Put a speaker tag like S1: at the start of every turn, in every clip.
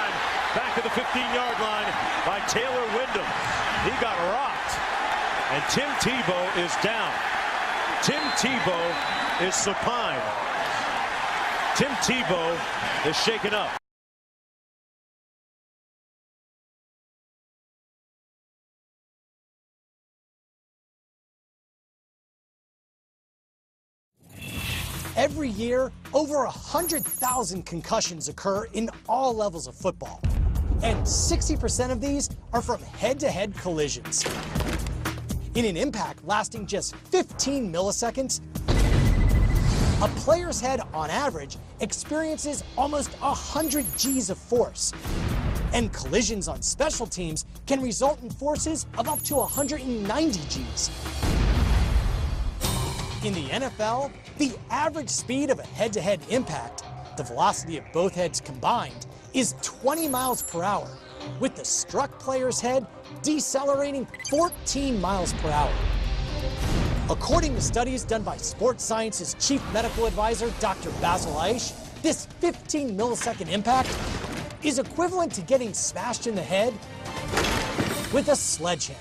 S1: time. Back to the 15-yard line by Taylor Wyndham. He got rocked. And Tim Tebow is down. Tim Tebow is supine. Tim Tebow is shaken up.
S2: Every year, over 100,000 concussions occur in all levels of football. And 60% of these are from head-to-head collisions. In an impact lasting just 15 milliseconds, a player's head, on average, experiences almost 100 Gs of force. And collisions on special teams can result in forces of up to 190 Gs. In the NFL, the average speed of a head-to-head impact, the velocity of both heads combined, is 20 miles per hour, with the struck player's head decelerating 14 miles per hour. According to studies done by Sports Science's chief medical advisor, Dr. Basil Aish, this 15 millisecond impact is equivalent to getting smashed in the head with a sledgehammer.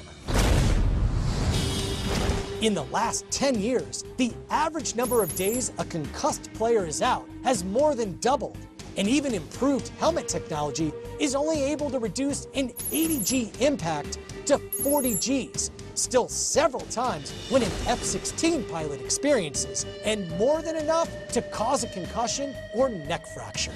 S2: In the last 10 years, the average number of days a concussed player is out has more than doubled, and even improved helmet technology is only able to reduce an 80 G impact to 40 Gs, still several times when an F-16 pilot experiences, and more than enough to cause a concussion or neck fracture.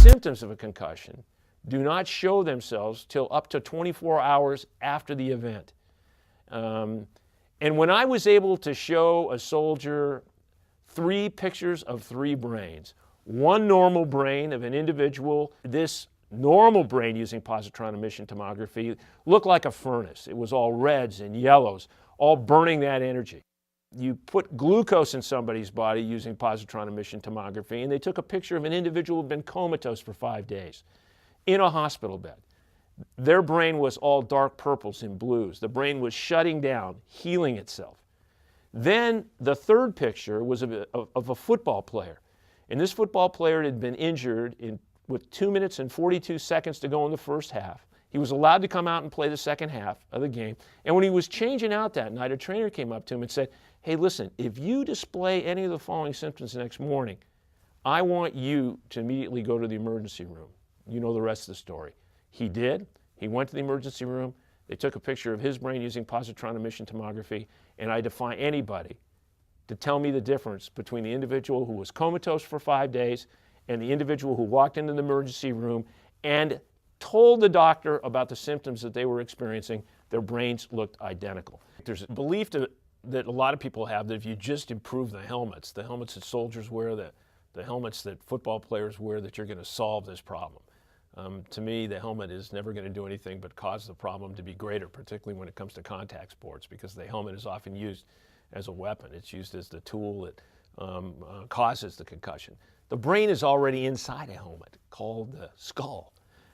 S3: Symptoms of a concussion do not show themselves till up to 24 hours after the event. And when I was able to show a soldier 3 pictures of 3 brains, one normal brain of an individual, this normal brain using positron emission tomography looked like a furnace. It was all reds and yellows, all burning that energy. You put glucose in somebody's body using positron emission tomography, and they took a picture of an individual who had been comatose for 5 days in a hospital bed. Their brain was all dark purples and blues. The brain was shutting down, healing itself. Then the third picture was of a football player. And this football player had been injured with 2 minutes and 42 seconds to go in the first half. He was allowed to come out and play the second half of the game. And when he was changing out that night, a trainer came up to him and said, "Hey, listen, if you display any of the following symptoms the next morning, I want you to immediately go to the emergency room." You know the rest of the story. He did. He went to the emergency room. They took a picture of his brain using positron emission tomography, and I defy anybody to tell me the difference between the individual who was comatose for 5 days and the individual who walked into the emergency room and told the doctor about the symptoms that they were experiencing. Their brains looked identical. There's a belief that a lot of people have that if you just improve the helmets that soldiers wear, the helmets that football players wear, that you're going to solve this problem. To me, the helmet is never going to do anything but cause the problem to be greater, particularly when it comes to contact sports, because the helmet is often used as a weapon. It's used as the tool that causes the concussion. The brain is already inside a helmet called the skull.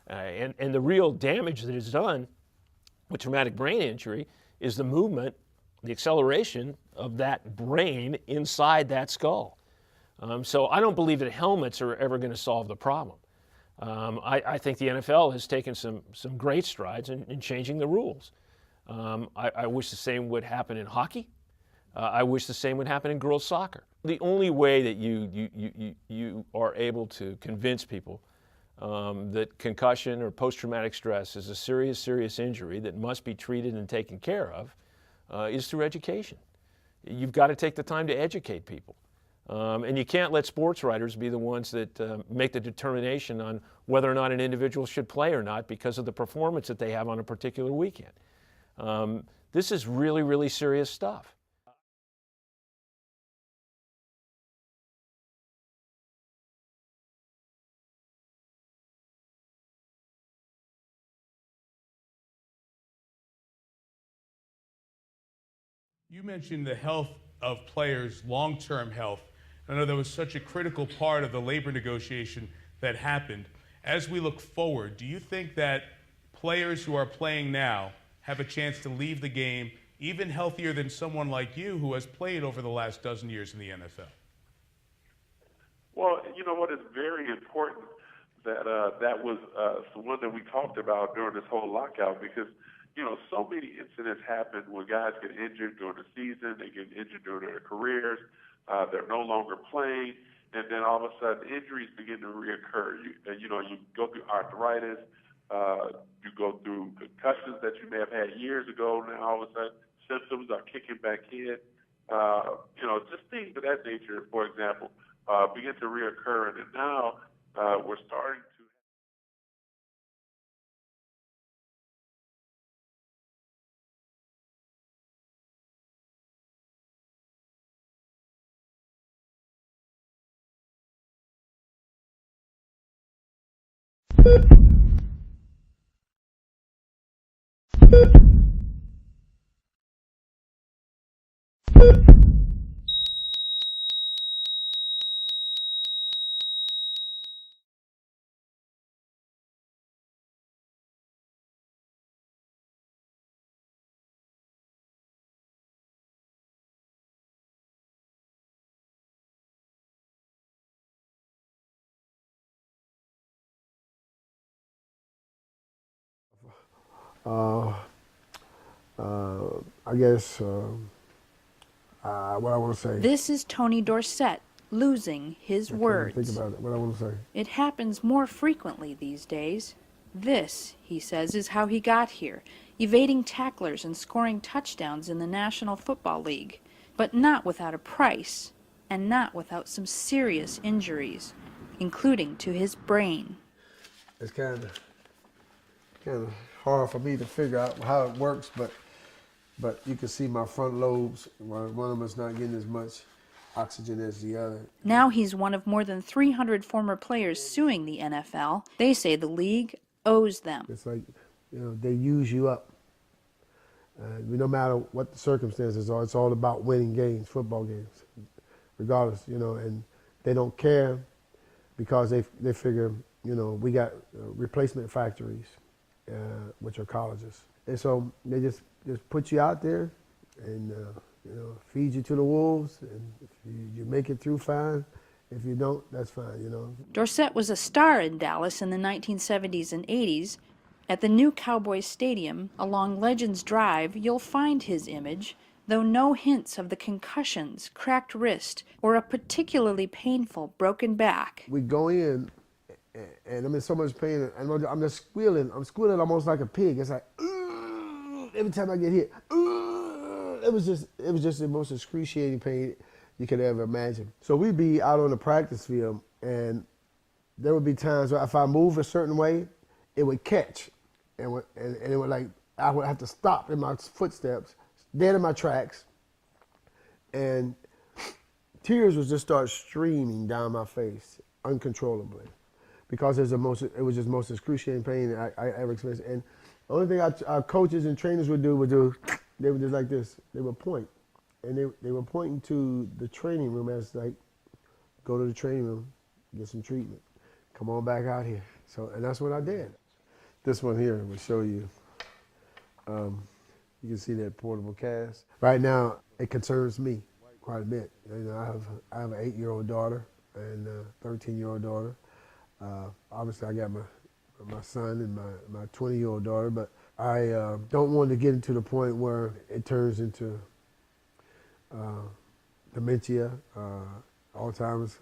S3: And the real damage that is done with traumatic brain injury is the movement, the acceleration of that brain inside that skull. So I don't believe that helmets are ever going to solve the problem. I think the NFL has taken some great strides in changing the rules. I wish the same would happen in hockey. I wish the same would happen in girls soccer. The only way that you are able to convince people that concussion or post-traumatic stress is a serious injury that must be treated and taken care of is through education. You've got to take the time to educate people. And you can't let sports writers be the ones that make the determination on whether or not an individual should play or not because of the performance that they have on a particular weekend. This is really serious stuff.
S4: You mentioned the health of players, long-term health. I know that was such a critical part of the labor negotiation that happened. As we look forward, do you think that players who are playing now have a chance to leave the game even healthier than someone like you who has played over the last dozen years in the NFL?
S5: Well, you know what is very important that that was the one that we talked about during this whole lockout because, you know, so many incidents happen when guys get injured during the season, they get injured during their careers, they're no longer playing, and then all of a sudden injuries begin to reoccur. You go through arthritis, you go through concussions that you may have had years ago. Now all of a sudden symptoms are kicking back in. Just things of that nature, for example, begin to reoccur, and now we're starting to.
S6: I guess what I want to say.
S7: This is Tony Dorsett losing his words.
S6: Think about it. What I want to say.
S7: It happens more frequently these days. This, he says, is how he got here, evading tacklers and scoring touchdowns in the National Football League, but not without a price, and not without some serious injuries, including to his brain.
S6: It's kind of hard for me to figure out how it works, but you can see my front lobes. One of them is not getting as much oxygen as the other.
S7: Now he's one of more than 300 former players suing the NFL. They say the league owes them.
S6: It's like, they use you up. No matter what the circumstances are, it's all about winning games, football games, regardless, and they don't care because they figure, we got replacement factories, which are colleges. And so they just put you out there and, feed you to the wolves. And if you make it through, fine. If you don't, that's fine,
S7: Dorsett was a star in Dallas in the 1970s and 80s. At the new Cowboys Stadium, along Legends Drive, you'll find his image, though no hints of the concussions, cracked wrist, or a particularly painful broken back.
S6: We go in, and I'm in so much pain, and I'm just squealing. I'm squealing almost like a pig. It's like, every time I get hit, it was just the most excruciating pain you could ever imagine. So we'd be out on the practice field, and there would be times where if I move a certain way, it would catch, and it would I would have to stop in my footsteps, dead in my tracks, and tears would just start streaming down my face uncontrollably, because it was just the most excruciating pain I ever experienced. And the only thing our coaches and trainers would do, they would just like this. They would point, and they were pointing to the training room as like, go to the training room, get some treatment, come on back out here. So, and that's what I did. This one here will show you. You can see that portable cast. Right now, it concerns me quite a bit. You know, I have an 8-year-old daughter and a 13-year-old daughter. Obviously, I got my son and my 20-year-old daughter, but I don't want to get into the point where it turns into dementia, Alzheimer's.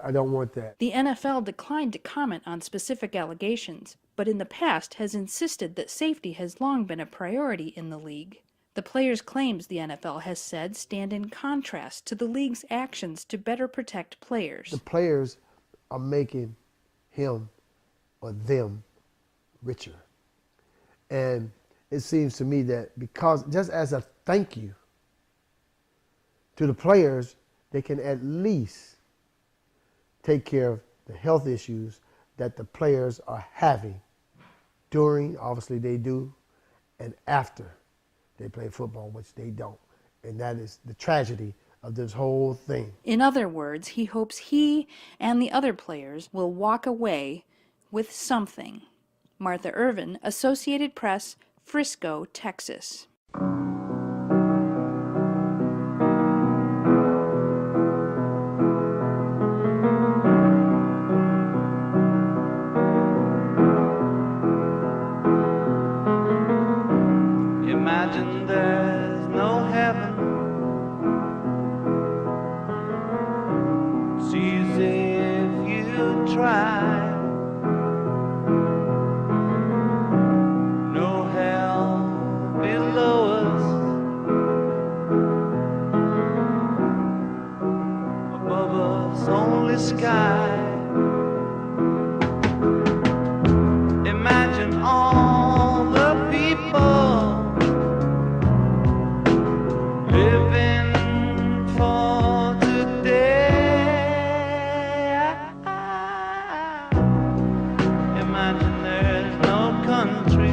S6: I don't want that.
S7: The NFL declined to comment on specific allegations, but in the past has insisted that safety has long been a priority in the league. The players' claims, the NFL has said, stand in contrast to the league's actions to better protect players.
S6: The players are making him or them richer. And it seems to me that because, just as a thank you to the players, they can at least take care of the health issues that the players are having during, obviously they do, and after they play football, which they don't. And that is the tragedy of this whole thing.
S7: In other words, he hopes he and the other players will walk away with something. Martha Irvin, Associated Press, Frisco, Texas.
S8: Imagine there's no heaven. It's easy if you try. No hell below us. Above us only sky. Imagine all the people living for today. Imagine there's no country.